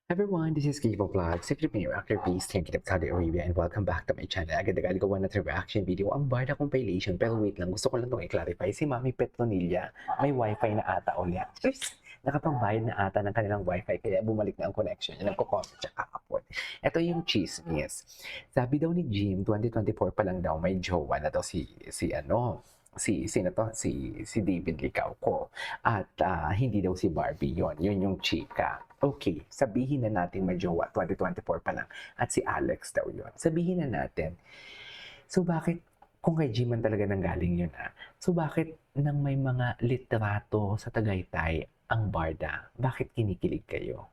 Everyone, this is Kibo Vlogs. If you've been your actor, please thank you to Saudi Arabia and welcome back to my channel. Agad-agad gawa na reaction video ang Barda compilation. Pero wait lang, gusto ko lang itong i-clarify. Si Mami Petronilla, may wifi na ata ulit. Nakapambayad na ata ng kanilang wifi kaya bumalik na ang connection. Nagko-comment siya kakapon. Ito yung chismis. Sabi daw ni Jim, 2024 pa lang daw may jowa na daw si David Licauco. At hindi daw si Barbie yon. Yun yung chika. Okay, sabihin na natin may jowa, 2024 pa lang. At si Alex daw yun. Sabihin na natin. So bakit, kung kay Jim man talaga nanggaling yun so bakit nang may mga litrato sa Tagaytay ang Barda, bakit kinikilig kayo?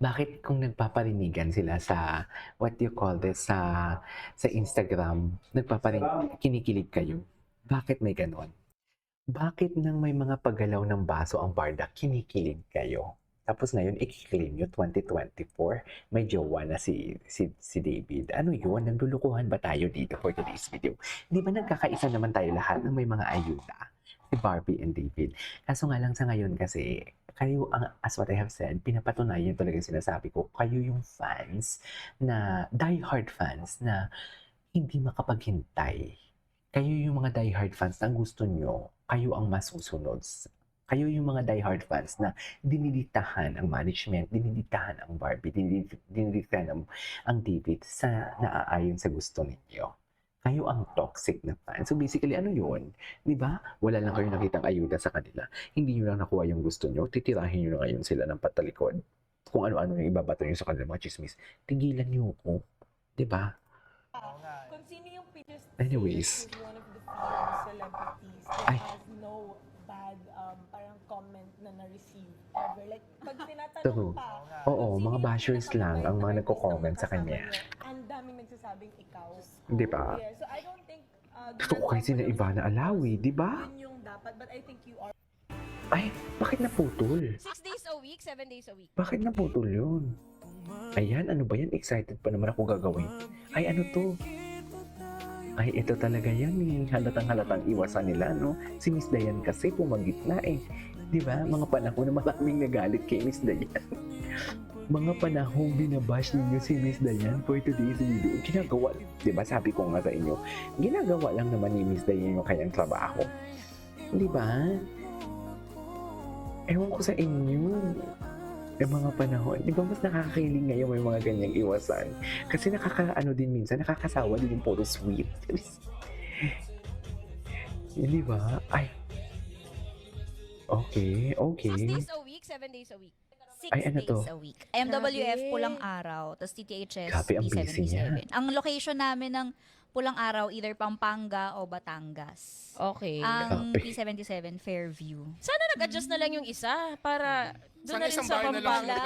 Bakit kung nagpaparinigan sila sa, what do you call this, sa Instagram, kinikilig kayo? Bakit may ganon? Bakit nang may mga paggalaw ng baso ang Barda, kinikilig kayo? Tapos ngayon, i-claim nyo 2024, may jowa na si David. Ano yun? Naglulukuhan ba tayo dito for today's video? Di ba nagkakaisa naman tayo lahat ng may mga ayuda? Si Barbie and David. Kaso nga lang sa ngayon kasi, kayo, as what I have said, pinapatunayan talaga sinasabi ko, kayo yung fans na, die-hard fans na hindi makapaghintay. Kayo yung mga die-hard fans na gusto nyo, kayo ang masusunod. Kayo yung mga die-hard fans na dinidiktahan ang management, dinidiktahan ang Barbie, dinidiktahan ang David sa naaayon sa gusto ninyo. Kayo ang toxic na fan. So basically, ano yun? Di ba? Wala lang kayo nakitang ayuda sa kanila. Hindi nyo lang nakuha yung gusto nyo. Titirahin nyo na ngayon sila ng patalikod. Kung ano-ano yung ibabato nyo sa kanila mga chismis. Tigilan nyo ko. Di ba? Kung sino yung Anyways. one of the female celebrities that Ay. has no bad parang comment na na-receive ever. Like, pag True. tinatanong pa, Oo, kung sino mga yung bashers lang ang mga pinaka-mabait nagko-comment sa kasama kanya. niyo, ang daming nagsasabing ikaw. Di ba? Yeah, so I don't think Gusto ko kasi na Ivana Alawi, di ba? yun yung dapat, but I think you are Ay, bakit naputol? 6 days a week, 7 days a week. Bakit naputol yun? Ayan, ano ba yan? Excited pa naman ako gagawin. Ay, ano to? Ay, ito talaga yan eh. Halatang-halatang iwasan nila, no? Si Miss Dayan kasi pumagit na eh. Di ba? Mga panahon na maraming nagalit kay Miss Dayan. Mga panahong binabash ninyo si Miss Dayan for today's video. Ginagawa, di ba? Sabi ko nga sa inyo, ginagawa lang naman ni Miss Dayan yung kanyang trabaho. Di ba? Ewan ko sa inyo. Yung mga panahon, di ba mas nakakakiling ngayon may mga ganyang iwasan? Kasi nakakaano din minsan, nakakasawa din yung puro sweet. Yun, di ba? Ay. Okay, 6 okay. days a week, 7 days a week. 6 Ay, ano days to? a week. MWF, Grabe. Pulang Araw, tapos TTHS, Grabe, ang busy niya. P77. Ang location namin ng Pulang Araw, either Pampanga o Batangas. Okay. Ang Grabe. P77, Fairview. Sana nag-adjust na lang yung isa para doon na rin isang sa bahay na lang Pampanga.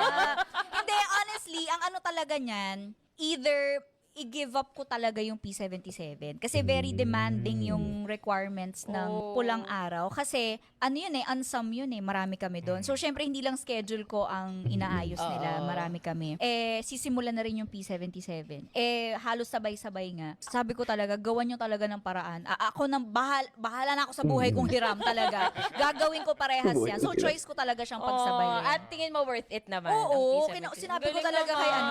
Hindi, honestly, ang ano talaga niyan, either i-give up ko talaga yung P77. Kasi very demanding yung requirements ng Oh. Pulang Araw. Kasi, ano yun unsum yun marami kami doon. So, syempre, hindi lang schedule ko ang inaayos nila. Oo. Marami kami. Sisimulan na rin yung P77. Halos sabay-sabay nga. Sabi ko talaga, gawan nyo talaga ng paraan. Ako nang bahala na ako sa buhay kong hiram talaga. Gagawin ko parehas Buhay yan. So, kong hiram. choice ko talaga siyang Oh, pagsabayin. at tingin mo worth it naman. Oo, ang P77. sinabi ko Galing talaga kay naman.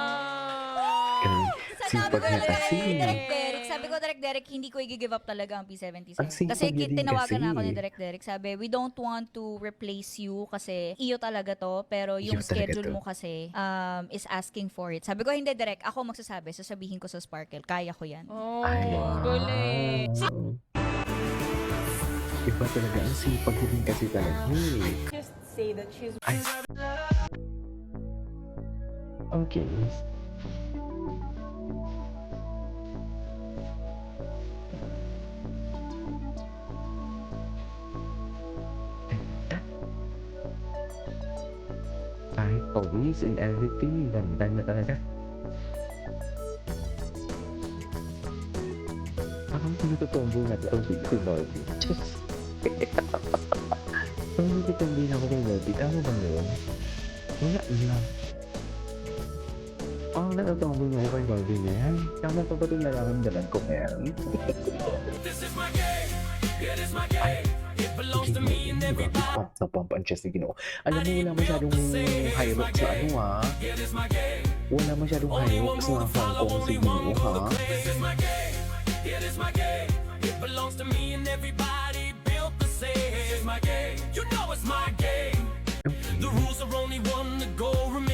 Sabi ko Sipag niya talaga kasi. kay Direk Derek, sabi ko Direk Derek, hindi ko i-give up talaga ang P77. Ang sipag Kasi niya din tinawagan na ako kasi. ni Direk Derek, sabi, we don't want to replace you kasi iyo talaga to, pero yung Iyo talaga schedule to. mo kasi is asking for it. Sabi ko, hindi Direk, ako magsasabi, sasabihin ko sa Sparkle, kaya ko yan. Oh, Ay, galing. Iba talaga ang sipag niya din kasi talaga. just say that she's Ay. Okay. Kahit pawis and everything, ganda na talaga. Parang pinututumbo na ito si Lordy. Parang pinututumbo na ako kay Lordy. Tama ba yun? Wala na. Parang natutumbo na ako kay Lordy na yan. Tama pa ba itong nararamdaman ko ngayon? Ay. Pump na pump ang chest ni Ginoo. Alam mo, wala masyadong high rocks na ano ha. Wala masyadong high rocks na Hong Kong si Ginoo ha.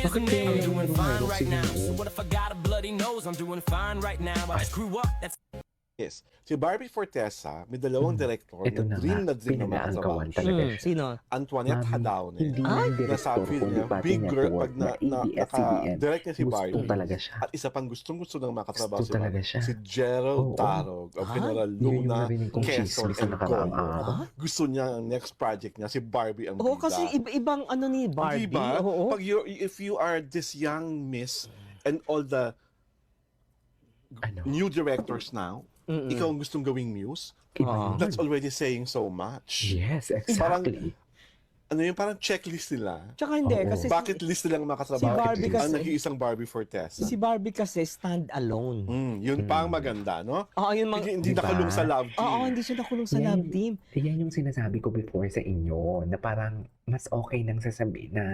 Bakit kaya wala masyadong high rocks si Ginoo? Yes. Si Barbie Fortesa, may dalawang director Ito na dream nga, na dream na pinag-aangkawan makatrabaho. talaga. Sino? Antoinette Mami, Hadawne. hindi lang director, Nasabi kundi niya, pati big girl, network pag na ABS-CBN. naka-direct niya si Gusto Barbie. talaga siya. At isa pang gustong-gusto nang makatrabaho Gusto talaga siya. Si Gerald Oo. Tarog of General Yun yung Luna, narinig kong Quezon, chismis sa and nakaraang Goyo. araw. Gusto niya ang next project niya, si Barbie ang Oo, bida. kasi ibang ano ni Barbie. Diba? Oo. Pag if you are this young miss and all the Ano? new directors now, Mm-mm. ikaw ang gustong gawing muse, Iba Oo. yun. that's already saying so much. Yes, exactly. Ano yun, parang checklist nila. Tsaka hindi, Oo. kasi Bucket list nilang makatrabaho. si Barbie ang kasi- nag-iisang Barbie Fortesa. si Barbie kasi stand alone. Yun pa ang maganda, no? Oo, yun Hindi Diba? nakulong sa love team. Oo, hindi siya nakulong sa Yan love yung- team. Yan yung sinasabi ko before sa inyo na parang mas okay nang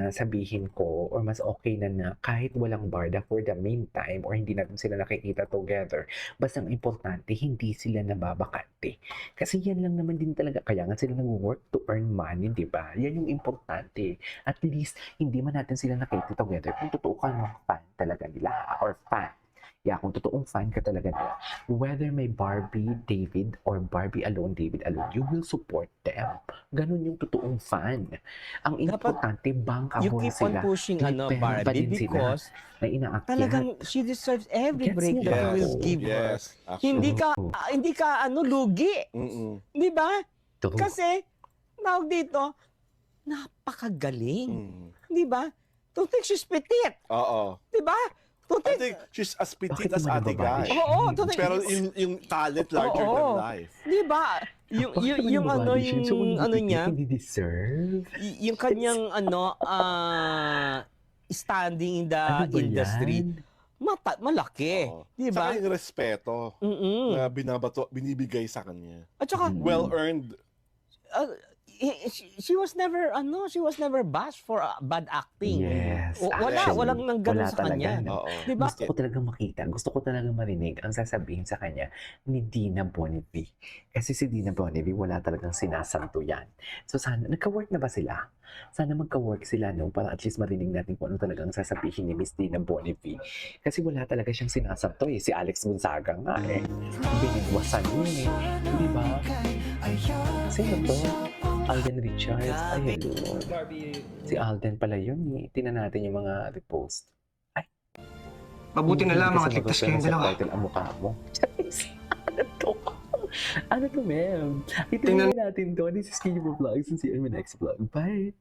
sabihin ko or mas okay na kahit walang barda for the meantime or hindi natin sila nakikita together. Basta ang importante, hindi sila nababakante. Kasi yan lang naman din talaga. Kaya nga sila nag-work to earn money, di ba? Yan yung importante. At least, hindi man natin sila nakikita together kung totoo ka ng fan talaga nila or fan. Yeah, kung totoong fan ka talaga nila, whether may Barbie David or Barbie alone David alone, you will support them. Ganun yung totoong fan. Ang importante, bangka You mo keep on sila. pushing May ano, pera pa Barbie din sila because na inaakyat. talagang she deserves every Gets break mo that ba you will ako? give her. Yes. Actually. Hindi ka ano lugi, Mm-mm. 'di ba? True. Kasi tawag dito, napakagaling, Mm. 'di ba? Don't think she's petite, Oo. 'di ba? Don't I think, think she's as petite Bakit as naman Ate nababae Guy. siya? oo, don't think, Pero yung talent larger Oo. than life. 'di ba? Yung Bakit naman yung ano nababae siya? So, kung yung ano hindi niya, hindi deserve. yung kanyang ano standing in the Ano ba industry, yan? malaki, Oo. 'di ba? Saka yung respeto Mm. na binibigay sa kanya. At saka Well-earned. she was never bashed for bad acting. Yes. Wala, actually, walang nang ganun wala sa kanya. talaga, no? Oo. Di ba? Gusto ko talagang makita, gusto ko talagang marinig ang sasabihin sa kanya ni Dina Bonnevie. Kasi si Dina Bonnevie, wala talagang sinasanto yan. So sana, nagka-work na ba sila? Sana magka-work sila, no? Para at least marinig natin kung ano talagang sasabihin ni Miss Dina Bonnevie. Kasi wala talaga siyang sinasanto eh. Si Alex Gonzaga nga eh. Binigwasan niya eh. Di ba? Sino to? Alden Richards. Ay, hello. Si Alden pala yun eh. Tingnan natin yung mga repost. Mabuti na lang Kasi mga ligtas kayong magkakaroon ng dalawa. subtitle ang mukha mo. Ano to? Ano to, ma'am? Tingnan- Itinan natin to. This is Kinyo Vlogs and see you in my next vlog. Bye!